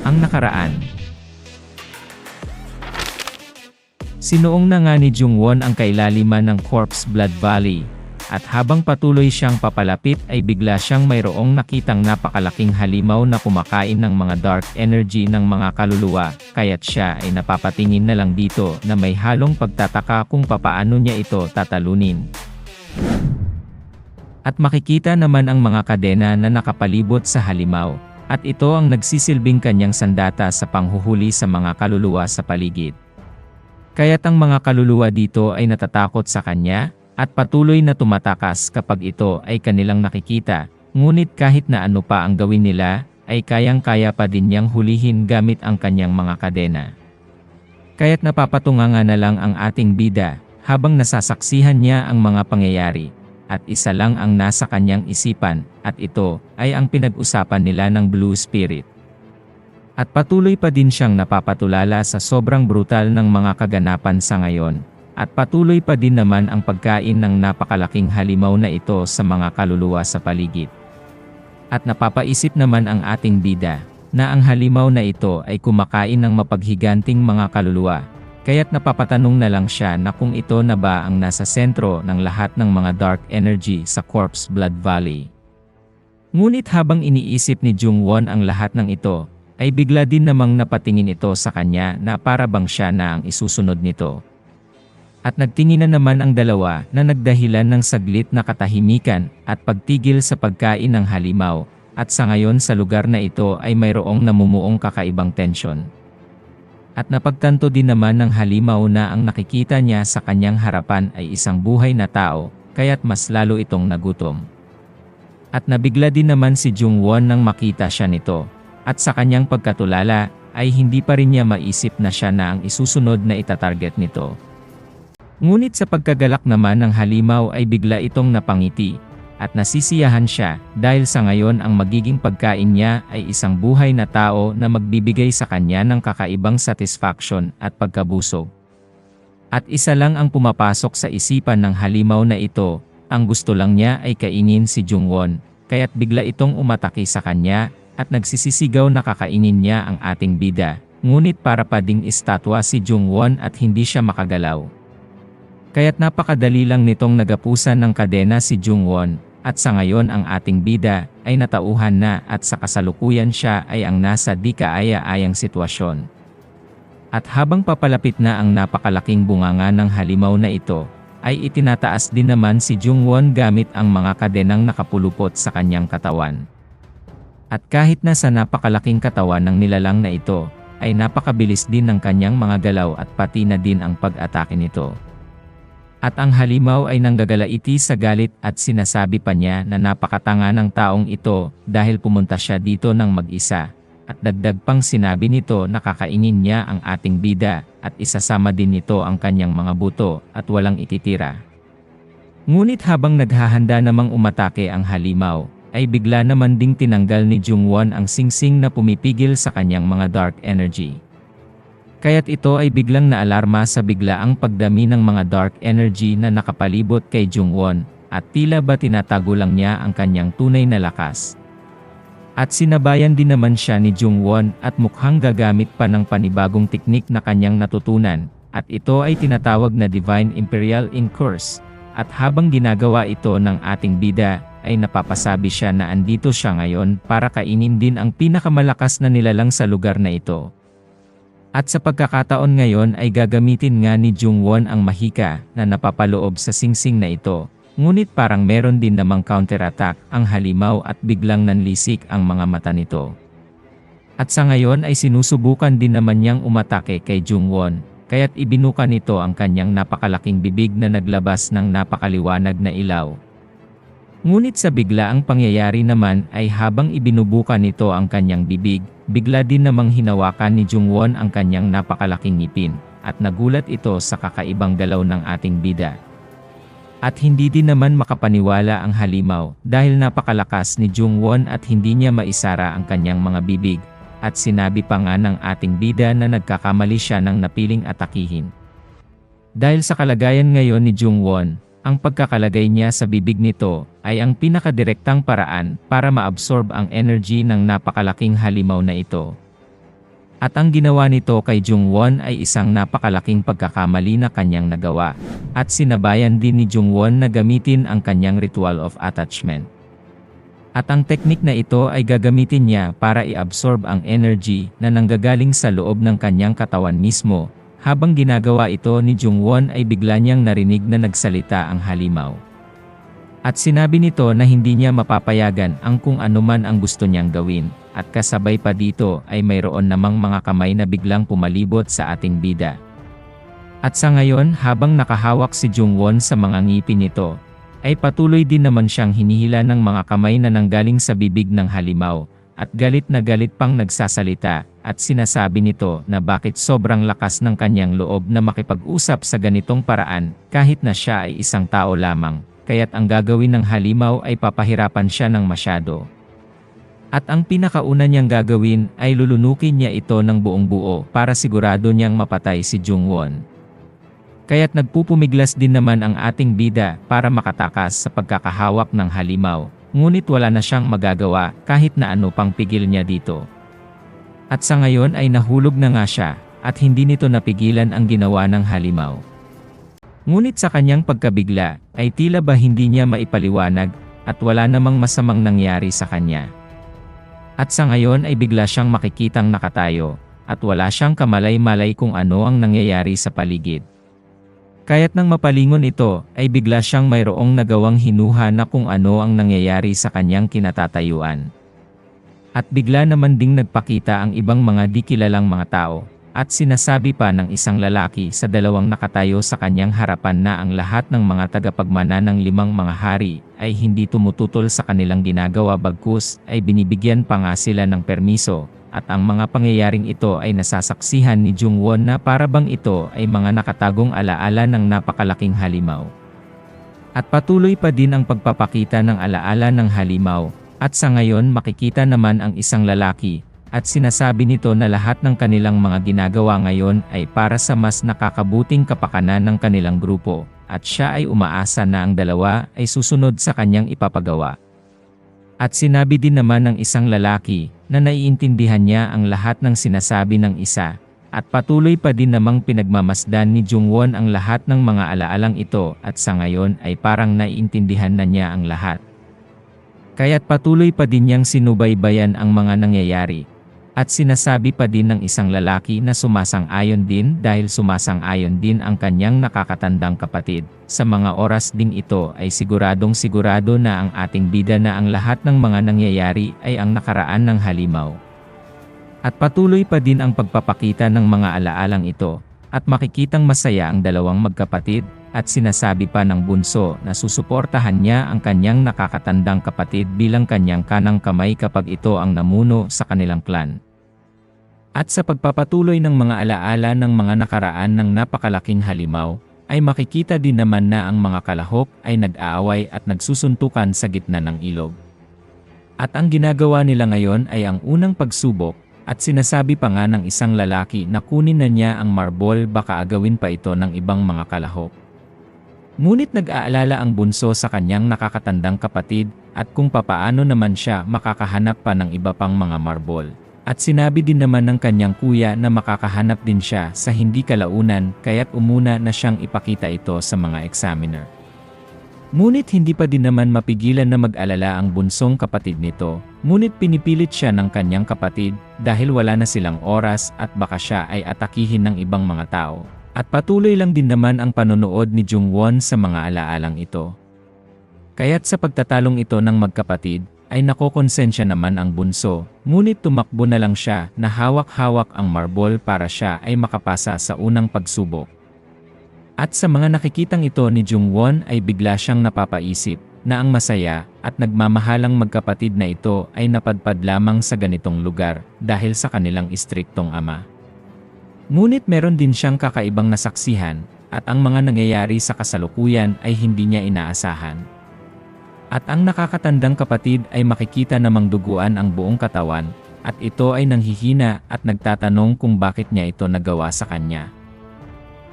Ang nakaraan. Sinuong na nga ni Jungwon ang kailaliman ng Corpse Blood Valley, at habang patuloy siyang papalapit ay bigla siyang mayroong nakitang napakalaking halimaw na kumakain ng mga dark energy ng mga kaluluwa, kaya't siya ay napapatingin na lang dito na may halong pagtataka kung papaano niya ito tatalunin. At makikita naman ang mga kadena na nakapalibot sa halimaw, at ito ang nagsisilbing kanyang sandata sa panghuhuli sa mga kaluluwa sa paligid. Kaya't ang mga kaluluwa dito ay natatakot sa kanya, at patuloy na tumatakas kapag ito ay kanilang nakikita, ngunit kahit na ano pa ang gawin nila, ay kayang-kaya pa din niyang hulihin gamit ang kanyang mga kadena. Kaya't napapatunganga na lang ang ating bida, habang nasasaksihan niya ang mga pangyayari, at isa lang ang nasa kanyang isipan, at ito ay ang pinag-usapan nila ng Blue Spirit. At patuloy pa din siyang napapatulala sa sobrang brutal ng mga kaganapan sa ngayon, at patuloy pa din naman ang pagkain ng napakalaking halimaw na ito sa mga kaluluwa sa paligid. At napapaisip naman ang ating bida, na ang halimaw na ito ay kumakain ng mapaghiganting mga kaluluwa, kaya't napapatanong na lang siya na kung ito na ba ang nasa sentro ng lahat ng mga dark energy sa Corpse Blood Valley. Ngunit habang iniisip ni Jungwon ang lahat ng ito, ay bigla din namang napatingin ito sa kanya na para bang siya na ang isusunod nito. At nagtinginan naman ang dalawa na nagdahilan ng saglit na katahimikan at pagtigil sa pagkain ng halimaw, at sa ngayon sa lugar na ito ay mayroong namumuong kakaibang tensyon. At napagtanto din naman ng halimaw na ang nakikita niya sa kanyang harapan ay isang buhay na tao, kaya't mas lalo itong nagutom. At nabigla din naman si Jungwon nang makita siya nito. At sa kanyang pagkatulala, ay hindi pa rin niya maisip na siya na ang isusunod na itatarget nito. Ngunit sa pagkagalak naman ng halimaw ay bigla itong napangiti, at nasisiyahan siya dahil sa ngayon ang magiging pagkain niya ay isang buhay na tao na magbibigay sa kanya ng kakaibang satisfaction at pagkabusog. At isa lang ang pumapasok sa isipan ng halimaw na ito, ang gusto lang niya ay kainin si Jungwon, kaya't bigla itong umatake sa kanya, at nagsisisigaw na kakainin niya ang ating bida, ngunit para pa ding estatwa si Jungwon at hindi siya makagalaw. Kaya't napakadali lang nitong nagapusan ng kadena si Jungwon, at sa ngayon ang ating bida ay natauhan na at sa kasalukuyan siya ay ang nasa di kaaya-ayang sitwasyon. At habang papalapit na ang napakalaking bunganga ng halimaw na ito, ay itinataas din naman si Jungwon gamit ang mga kadenang nakapulupot sa kanyang katawan. At kahit na sa napakalaking katawan ng nilalang na ito, ay napakabilis din ng kanyang mga galaw at pati na din ang pag-atake nito. At ang halimaw ay nanggagalaiti sa galit at sinasabi pa niya na napakatanga ng taong ito dahil pumunta siya dito ng mag-isa. At dagdag pang sinabi nito na kakainin niya ang ating bida at isasama din nito ang kanyang mga buto at walang ititira. Ngunit habang naghahanda namang umatake ang halimaw, ay bigla naman ding tinanggal ni Jungwon ang singsing na pumipigil sa kanyang mga dark energy. Kaya't ito ay biglang naalarma sa biglaang pagdami ng mga dark energy na nakapalibot kay Jungwon, at tila ba tinatago lang niya ang kanyang tunay na lakas. At sinabayan din naman siya ni Jungwon at mukhang gagamit pa ng panibagong teknik na kanyang natutunan, at ito ay tinatawag na Divine Imperial Incurse, at habang ginagawa ito ng ating bida, ay napapasabi siya na andito siya ngayon para kainin din ang pinakamalakas na nilalang sa lugar na ito. At sa pagkakataon ngayon ay gagamitin nga ni Jungwon ang mahika na napapaloob sa singsing na ito, ngunit parang meron din namang counterattack ang halimaw at biglang nanlisik ang mga mata nito. At sa ngayon ay sinusubukan din naman niyang umatake kay Jungwon, kaya't ibinuka nito ang kanyang napakalaking bibig na naglabas ng napakaliwanag na ilaw. Ngunit sa biglaang pangyayari naman ay habang ibinubuka nito ang kanyang bibig, bigla din namang hinawakan ni Jungwon ang kanyang napakalaking ngipin, at nagulat ito sa kakaibang galaw ng ating bida. At hindi din naman makapaniwala ang halimaw dahil napakalakas ni Jungwon at hindi niya maisara ang kanyang mga bibig, at sinabi pa nga ng ating bida na nagkakamali siya ng napiling atakihin. Dahil sa kalagayan ngayon ni Jungwon, ang pagkakalagay niya sa bibig nito ay ang pinakadirektang paraan para maabsorb ang energy ng napakalaking halimaw na ito. At ang ginawa nito kay Jungwon ay isang napakalaking pagkakamali na kanyang nagawa, at sinabayan din ni Jungwon na gamitin ang kanyang ritual of attachment. At ang teknik na ito ay gagamitin niya para i-absorb ang energy na nanggagaling sa loob ng kanyang katawan mismo. Habang ginagawa ito ni Jungwon ay bigla niyang narinig na nagsalita ang halimaw. At sinabi nito na hindi niya mapapayagan ang kung anuman ang gusto niyang gawin, at kasabay pa dito ay mayroon namang mga kamay na biglang pumalibot sa ating bida. At sa ngayon habang nakahawak si Jungwon sa mga ngipin nito, ay patuloy din naman siyang hinihila ng mga kamay na nanggaling sa bibig ng halimaw, at galit na galit pang nagsasalita, at sinasabi nito na bakit sobrang lakas ng kanyang loob na makipag-usap sa ganitong paraan, kahit na siya ay isang tao lamang. Kaya't ang gagawin ng halimaw ay papahirapan siya ng masyado. At ang pinakauna niyang gagawin ay lulunukin niya ito ng buong buo para sigurado niyang mapatay si Jungwon. Kaya't nagpupumiglas din naman ang ating bida para makatakas sa pagkakahawak ng halimaw, ngunit wala na siyang magagawa kahit na ano pang pigil niya dito. At sa ngayon ay nahulog na nga siya, at hindi nito napigilan ang ginawa ng halimaw. Ngunit sa kanyang pagkabigla, ay tila ba hindi niya maipaliwanag, at wala namang masamang nangyari sa kanya. At sa ngayon ay bigla siyang makikitang nakatayo, at wala siyang kamalay-malay kung ano ang nangyayari sa paligid. Kaya't nang mapalingon ito, ay bigla siyang mayroong nagawang hinuha na kung ano ang nangyayari sa kanyang kinatatayuan. At bigla naman ding nagpakita ang ibang mga di kilalang mga tao. At sinasabi pa ng isang lalaki sa dalawang nakatayo sa kanyang harapan na ang lahat ng mga tagapagmana ng 5 mga hari ay hindi tumututol sa kanilang ginagawa bagkus ay binibigyan pa nga sila ng permiso, at ang mga pangyayaring ito ay nasasaksihan ni Jungwon na para bang ito ay mga nakatagong alaala ng napakalaking halimaw. At patuloy pa din ang pagpapakita ng alaala ng halimaw, at sa ngayon makikita naman ang isang lalaki. At sinasabi nito na lahat ng kanilang mga ginagawa ngayon ay para sa mas nakakabuting kapakanan ng kanilang grupo, at siya ay umaasa na ang dalawa ay susunod sa kanyang ipapagawa. At sinabi din naman ng isang lalaki na naiintindihan niya ang lahat ng sinasabi ng isa, at patuloy pa din namang pinagmamasdan ni Jungwon ang lahat ng mga alaalang ito, at sa ngayon ay parang naiintindihan na niya ang lahat. Kaya't patuloy pa din niyang sinubaybayan ang mga nangyayari. At sinasabi pa din ng isang lalaki na sumasang-ayon din dahil sumasang-ayon din ang kanyang nakakatandang kapatid. Sa mga oras ding ito ay siguradong sigurado na ang ating bida na ang lahat ng mga nangyayari ay ang nakaraan ng halimaw. At patuloy pa din ang pagpapakita ng mga alaalang ito, at makikitang masaya ang dalawang magkapatid, at sinasabi pa ng bunso na susuportahan niya ang kanyang nakakatandang kapatid bilang kanyang kanang kamay kapag ito ang namuno sa kanilang clan. At sa pagpapatuloy ng mga alaala ng mga nakaraan ng napakalaking halimaw, ay makikita din naman na ang mga kalahok ay nag-aaway at nagsusuntukan sa gitna ng ilog. At ang ginagawa nila ngayon ay ang unang pagsubok, at sinasabi pa nga ng isang lalaki na kunin na niya ang marble baka agawin pa ito ng ibang mga kalahok. Ngunit nag-aalala ang bunso sa kanyang nakakatandang kapatid at kung papaano naman siya makakahanap pa ng iba pang mga marble. At sinabi din naman ng kanyang kuya na makakahanap din siya sa hindi kalaunan kaya't umuna na siyang ipakita ito sa mga examiner. Ngunit hindi pa din naman mapigilan na mag-alala ang bunsong kapatid nito, ngunit pinipilit siya ng kanyang kapatid dahil wala na silang oras at baka siya ay atakihin ng ibang mga tao. At patuloy lang din naman ang panonood ni Jungwon sa mga alaalang ito. Kaya't sa pagtatalong ito ng magkapatid, ay nakokonsensya naman ang bunso, ngunit tumakbo na lang siya na hawak-hawak ang marble para siya ay makapasa sa unang pagsubok. At sa mga nakikitang ito ni Jungwon ay bigla siyang napapaisip na ang masaya at nagmamahalang magkapatid na ito ay napadpad lamang sa ganitong lugar dahil sa kanilang istriktong ama. Ngunit meron din siyang kakaibang nasaksihan at ang mga nangyayari sa kasalukuyan ay hindi niya inaasahan. At ang nakakatandang kapatid ay makikita namang duguan ang buong katawan at ito ay nanghihina at nagtatanong kung bakit niya ito nagawa sa kanya.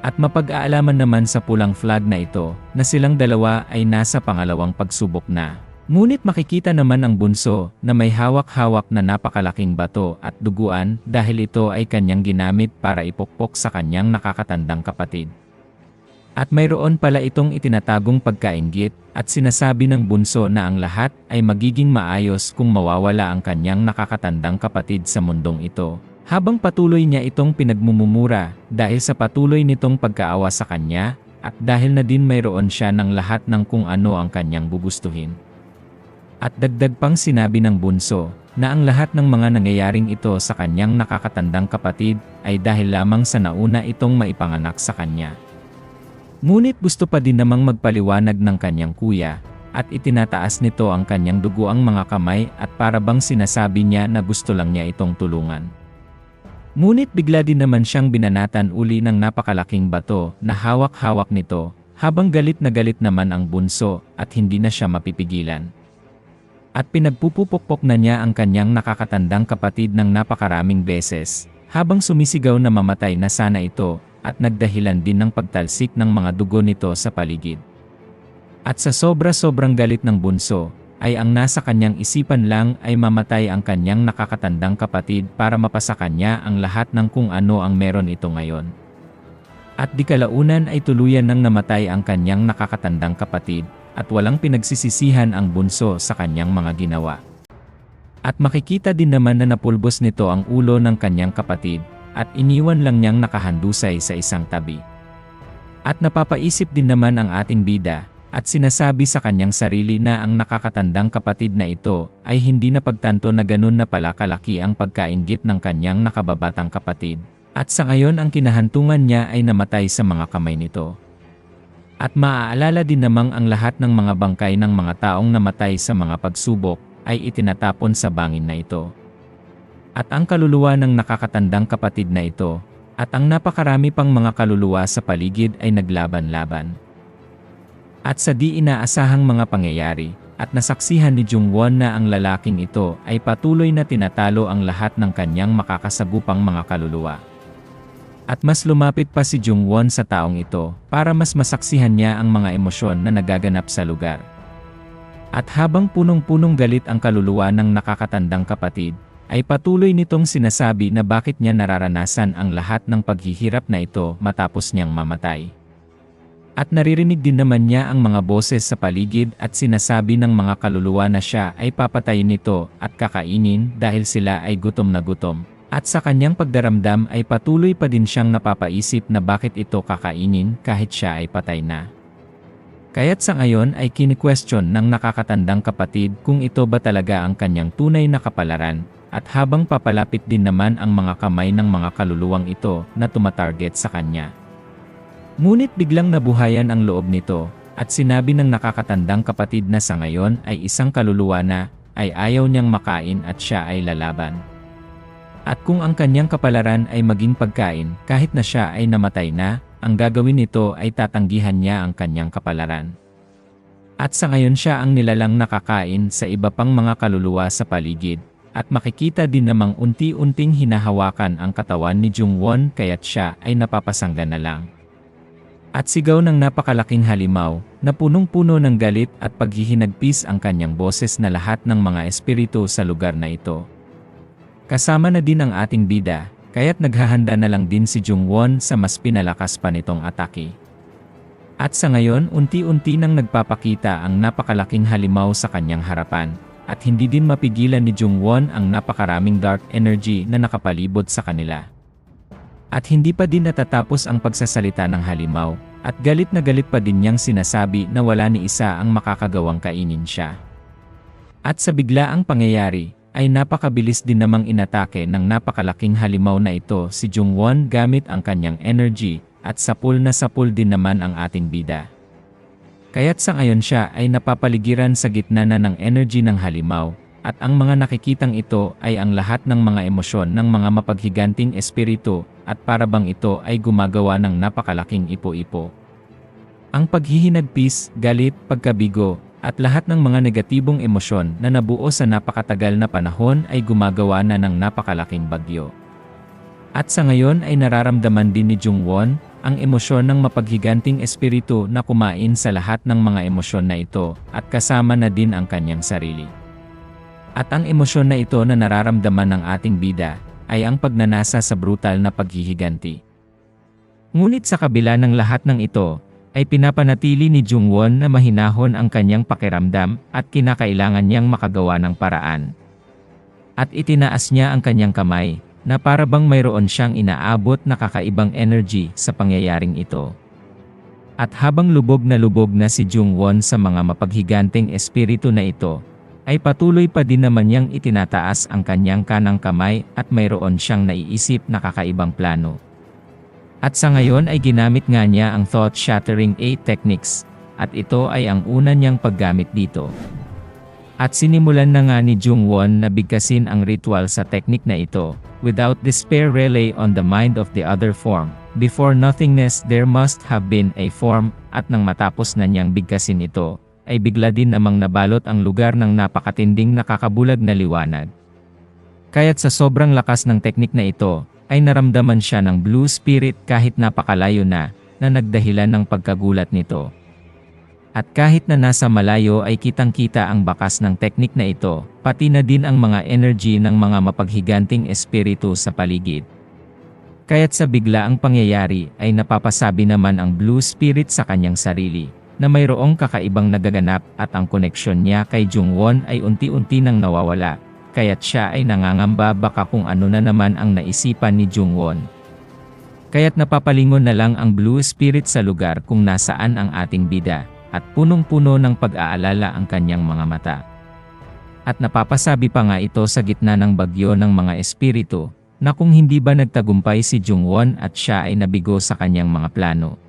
At mapag-aalaman naman sa pulang flag na ito na silang dalawa ay nasa pangalawang pagsubok na. Ngunit makikita naman ang bunso na may hawak-hawak na napakalaking bato at duguan dahil ito ay kanyang ginamit para ipokpok sa kanyang nakakatandang kapatid. At mayroon pala itong itinatagong pagkainggit at sinasabi ng bunso na ang lahat ay magiging maayos kung mawawala ang kanyang nakakatandang kapatid sa mundong ito. Habang patuloy niya itong pinagmumumura dahil sa patuloy nitong pagkaawa sa kanya at dahil na din mayroon siya ng lahat ng kung ano ang kanyang gugustuhin. At dagdag pang sinabi ng bunso na ang lahat ng mga nangyayaring ito sa kanyang nakakatandang kapatid ay dahil lamang sa nauna itong maipanganak sa kanya. Ngunit gusto pa din namang magpaliwanag ng kanyang kuya at itinataas nito ang kanyang duguang mga kamay at para bang sinasabi niya na gusto lang niya itong tulungan. Ngunit bigla din naman siyang binanatan uli ng napakalaking bato na hawak-hawak nito habang galit na galit naman ang bunso at hindi na siya mapipigilan. At pinagpupupokpok na niya ang kanyang nakakatandang kapatid ng napakaraming beses habang sumisigaw na mamatay na sana ito at nagdahilan din ng pagtalsik ng mga dugo nito sa paligid. At sa sobra-sobrang galit ng bunso, ay ang nasa kanyang isipan lang ay mamatay ang kanyang nakakatandang kapatid para mapasa kanya ang lahat ng kung ano ang meron ito ngayon. At di kalaunan ay tuluyan nang namatay ang kanyang nakakatandang kapatid at walang pinagsisisihan ang bunso sa kanyang mga ginawa. At makikita din naman na napulbos nito ang ulo ng kanyang kapatid at iniwan lang niyang nakahandusay sa isang tabi. At napapaisip din naman ang ating bida at sinasabi sa kanyang sarili na ang nakakatandang kapatid na ito ay hindi napagtanto na ganun na pala kalaki ang pagkainggit ng kanyang nakababatang kapatid. At sa ngayon ang kinahantungan niya ay namatay sa mga kamay nito. At maaalala din namang ang lahat ng mga bangkay ng mga taong namatay sa mga pagsubok ay itinatapon sa bangin na ito. At ang kaluluwa ng nakakatandang kapatid na ito, at ang napakarami pang mga kaluluwa sa paligid ay naglaban-laban. At sa di inaasahang mga pangyayari, at nasaksihan ni Jungwon na ang lalaking ito ay patuloy na tinatalo ang lahat ng kanyang makakasagupang mga kaluluwa. At mas lumapit pa si Jungwon sa taong ito para mas masaksihan niya ang mga emosyon na nagaganap sa lugar. At habang punong-punong galit ang kaluluwa ng nakakatandang kapatid, ay patuloy nitong sinasabi na bakit niya nararanasan ang lahat ng paghihirap na ito matapos niyang mamatay. At naririnig din naman niya ang mga boses sa paligid at sinasabi ng mga kaluluwa na siya ay papatayin nito at kakainin dahil sila ay gutom na gutom. At sa kanyang pagdaramdam ay patuloy pa din siyang napapaisip na bakit ito kakainin kahit siya ay patay na. Kaya't sa ngayon ay kini-question ng nakakatandang kapatid kung ito ba talaga ang kanyang tunay na kapalaran. At habang papalapit din naman ang mga kamay ng mga kaluluwang ito na tumatarget sa kanya. Ngunit biglang nabuhayan ang loob nito, at sinabi ng nakakatandang kapatid na sa ngayon ay isang kaluluwa na, ay ayaw niyang makain at siya ay lalaban. At kung ang kanyang kapalaran ay maging pagkain, kahit na siya ay namatay na, ang gagawin nito ay tatanggihan niya ang kanyang kapalaran. At sa ngayon siya ang nilalang nakakain sa iba pang mga kaluluwa sa paligid. At makikita din namang unti-unting hinahawakan ang katawan ni Jungwon kaya't siya ay napapasangga na lang. At sigaw ng napakalaking halimaw na punong-puno ng galit at paghihinagpis ang kanyang boses na lahat ng mga espiritu sa lugar na ito. Kasama na din ang ating bida, kaya't naghahanda na lang din si Jungwon sa mas pinalakas pa nitong atake. At sa ngayon unti-unti nang nagpapakita ang napakalaking halimaw sa kanyang harapan. At hindi din mapigilan ni Jungwon ang napakaraming dark energy na nakapalibot sa kanila. At hindi pa din natatapos ang pagsasalita ng halimaw, at galit na galit pa din niyang sinasabi na wala ni isa ang makakagawang kainin siya. At sa biglaang pangyayari, ay napakabilis din namang inatake ng napakalaking halimaw na ito si Jungwon gamit ang kanyang energy, at sapul na sapul din naman ang ating bida. Kaya't sa ngayon siya ay napapaligiran sa gitna na ng energy ng halimaw, at ang mga nakikitang ito ay ang lahat ng mga emosyon ng mga mapaghiganting espiritu, at para bang ito ay gumagawa ng napakalaking ipo-ipo. Ang paghihinagpis, galit, pagkabigo, at lahat ng mga negatibong emosyon na nabuo sa napakatagal na panahon ay gumagawa na ng napakalaking bagyo. At sa ngayon ay nararamdaman din ni Jungwon ang emosyon ng mapaghiganting espiritu na kumain sa lahat ng mga emosyon na ito at kasama na din ang kanyang sarili. At ang emosyon na ito na nararamdaman ng ating bida ay ang pagnanasa sa brutal na paghihiganti. Ngunit sa kabila ng lahat ng ito, ay pinapanatili ni Jungwon na mahinahon ang kanyang pakiramdam at kinakailangan niyang makagawa ng paraan. At itinaas niya ang kanyang kamay, na para bang mayroon siyang inaabot na kakaibang energy sa pangyayaring ito. At habang lubog na si Jungwon sa mga mapaghiganting espiritu na ito, ay patuloy pa din naman niyang itinataas ang kanyang kanang kamay at mayroon siyang naiisip na kakaibang plano. At sa ngayon ay ginamit nga niya ang thought-shattering 8 techniques, at ito ay ang una niyang paggamit dito. At sinimulan na nga ni Jungwon na bigkasin ang ritual sa teknik na ito, without despair relay on the mind of the other form. Before nothingness there must have been a form, at nang matapos na niyang bigkasin ito, ay bigla din namang nabalot ang lugar ng napakatinding nakakabulag na liwanag. Kaya't sa sobrang lakas ng teknik na ito, ay naramdaman siya ng blue spirit kahit napakalayo na nagdahilan ng pagkagulat nito. At kahit na nasa malayo ay kitang-kita ang bakas ng teknik na ito, pati na din ang mga energy ng mga mapaghiganting espiritu sa paligid. Kaya't sa biglaang pangyayari ay napapasabi naman ang blue spirit sa kanyang sarili, na mayroong kakaibang nagaganap at ang koneksyon niya kay Jungwon ay unti-unti nang nawawala. Kaya't siya ay nangangamba baka kung ano na naman ang naisipan ni Jungwon. Kaya't napapalingon na lang ang blue spirit sa lugar kung nasaan ang ating bida, at punong-puno ng pag-aalala ang kanyang mga mata. At napapasabi pa nga ito sa gitna ng bagyo ng mga espiritu, na kung hindi ba nagtagumpay si Jungwon at siya ay nabigo sa kanyang mga plano,